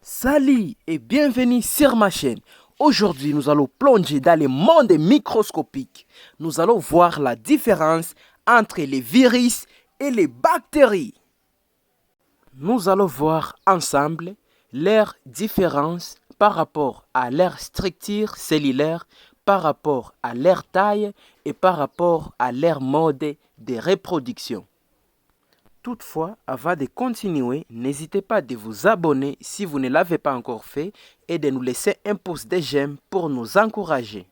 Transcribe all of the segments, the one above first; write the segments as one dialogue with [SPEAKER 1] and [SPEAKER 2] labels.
[SPEAKER 1] Salut et bienvenue sur ma chaîne. Aujourd'hui, nous allons plonger dans le monde microscopique. Nous allons voir la différence entre les virus et les bactéries. Nous allons voir ensemble leurs différences par rapport à leur structure cellulaire, par rapport à leur taille et par rapport à leur mode de reproduction. Toutefois, avant de continuer, n'hésitez pas de vous abonner si vous ne l'avez pas encore fait et de nous laisser un pouce de j'aime pour nous encourager.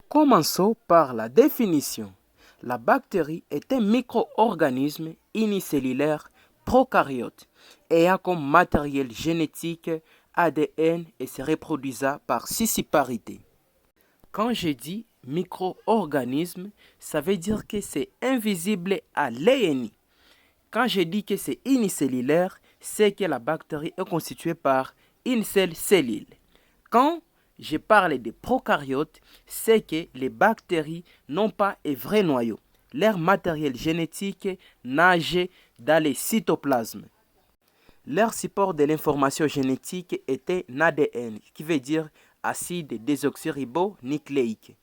[SPEAKER 1] Commençons par la définition. La bactérie est un micro-organisme unicellulaire prokaryote ayant comme matériel génétique ADN et se reproduisant par scisciparité. Quand je dis micro-organisme, ça veut dire que c'est invisible à l'œil nu. Quand je dis que c'est unicellulaire, c'est que la bactérie est constituée par une seule cellule. Quand je parle de prokaryotes, c'est que les bactéries n'ont pas un vrai noyau. Leur matériel génétique nage dans le cytoplasme. Leur support de l'information génétique était un ADN, qui veut dire acide désoxyribonucléique,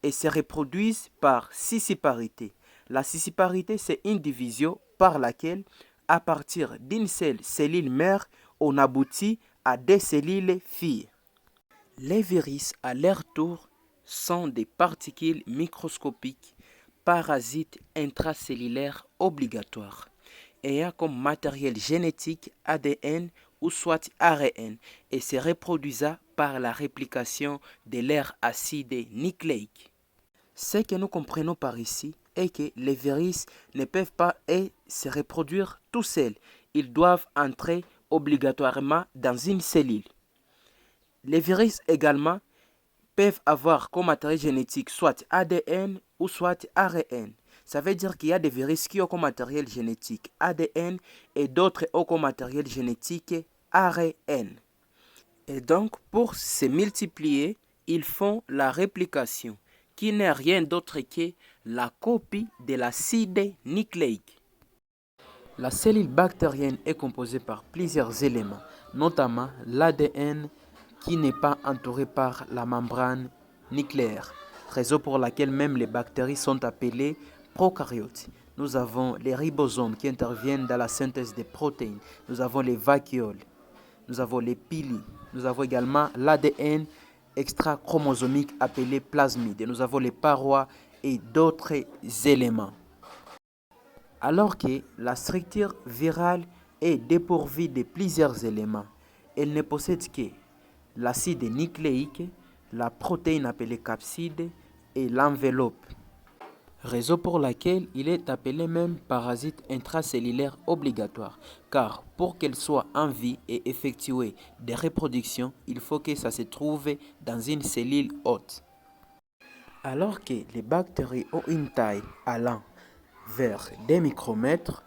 [SPEAKER 1] et se reproduisent par scisciparité. La scisciparité, c'est une division par laquelle, à partir d'une seule cellule mère, on aboutit à des cellules filles. Les virus, à leur tour, sont des particules microscopiques, parasites intracellulaires obligatoires, ayant comme matériel génétique ADN ou soit ARN et se reproduisant par la réplication de leur acide nucléique. Ce que nous comprenons par ici est que les virus ne peuvent pas se reproduire tout seuls. Ils doivent entrer obligatoirement dans une cellule. Les virus également peuvent avoir comme matériel génétique soit ADN ou soit ARN. Ça veut dire qu'il y a des virus qui ont comme matériel génétique ADN et d'autres ont comme matériel génétique ARN. Et donc, pour se multiplier, ils font la réplication, qui n'est rien d'autre que la copie de l'acide nucléique. La cellule bactérienne est composée par plusieurs éléments, notamment l'ADN qui n'est pas entouré par la membrane nucléaire, raison pour laquelle même les bactéries sont appelées prokaryotes. Nous avons les ribosomes qui interviennent dans la synthèse des protéines, nous avons les vacuoles, nous avons les pili, nous avons également l'ADN extra-chromosomique appelé plasmide, et nous avons les parois et d'autres éléments. Alors que la structure virale est dépourvue de plusieurs éléments, elle ne possède que l'acide nucléique, la protéine appelée capside et l'enveloppe. Raison pour laquelle il est appelé même parasite intracellulaire obligatoire, car pour qu'elle soit en vie et effectuer des reproductions, il faut que ça se trouve dans une cellule hôte. Alors que les bactéries ont une taille allant vers des micromètres,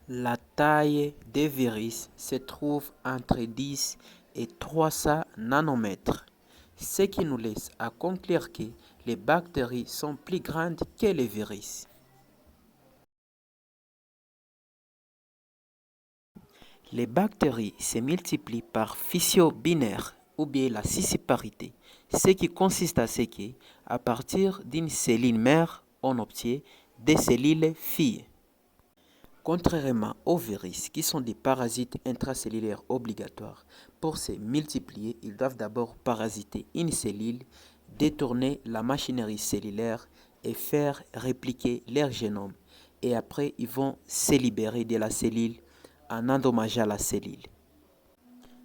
[SPEAKER 1] la taille des virus se trouve entre 10 et 300 nanomètres, ce qui nous laisse à conclure que les bactéries sont plus grandes que les virus. Les bactéries se multiplient par fission binaire ou bien la scisciparité, ce qui consiste à ce que, à partir d'une cellule mère, on obtient des cellules filles. Contrairement aux virus, qui sont des parasites intracellulaires obligatoires, pour se multiplier, ils doivent d'abord parasiter une cellule, détourner la machinerie cellulaire et faire répliquer leur génome. Et après, ils vont se libérer de la cellule en endommageant la cellule.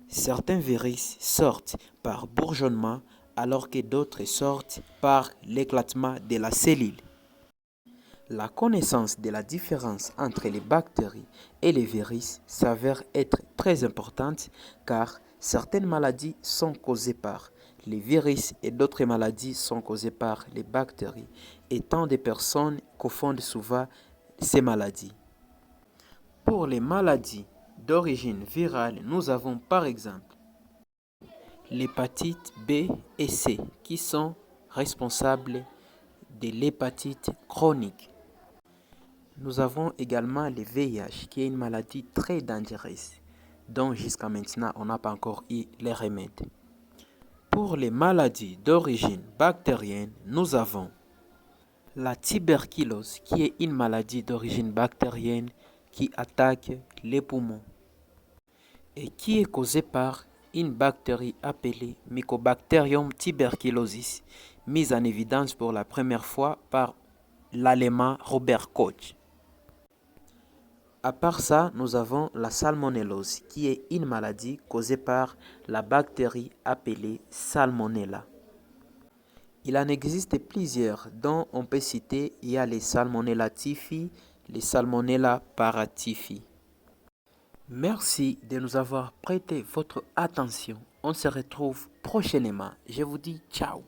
[SPEAKER 1] Certains virus sortent par bourgeonnement alors que d'autres sortent par l'éclatement de la cellule. La connaissance de la différence entre les bactéries et les virus s'avère être très importante car certaines maladies sont causées par les virus et d'autres maladies sont causées par les bactéries et tant de personnes confondent souvent ces maladies. Pour les maladies d'origine virale, nous avons par exemple l'hépatite B et C qui sont responsables de l'hépatite chronique. Nous avons également le VIH qui est une maladie très dangereuse dont jusqu'à maintenant on n'a pas encore eu les remèdes. Pour les maladies d'origine bactérienne, nous avons la tuberculose qui est une maladie d'origine bactérienne qui attaque les poumons et qui est causée par une bactérie appelée Mycobacterium tuberculosis, mise en évidence pour la première fois par l'allemand Robert Koch. À part ça, nous avons la salmonellose, qui est une maladie causée par la bactérie appelée Salmonella. Il en existe plusieurs, dont on peut citer, il y a les Salmonella typhi, les Salmonella paratyphi. Merci de nous avoir prêté votre attention. On se retrouve prochainement. Je vous dis ciao.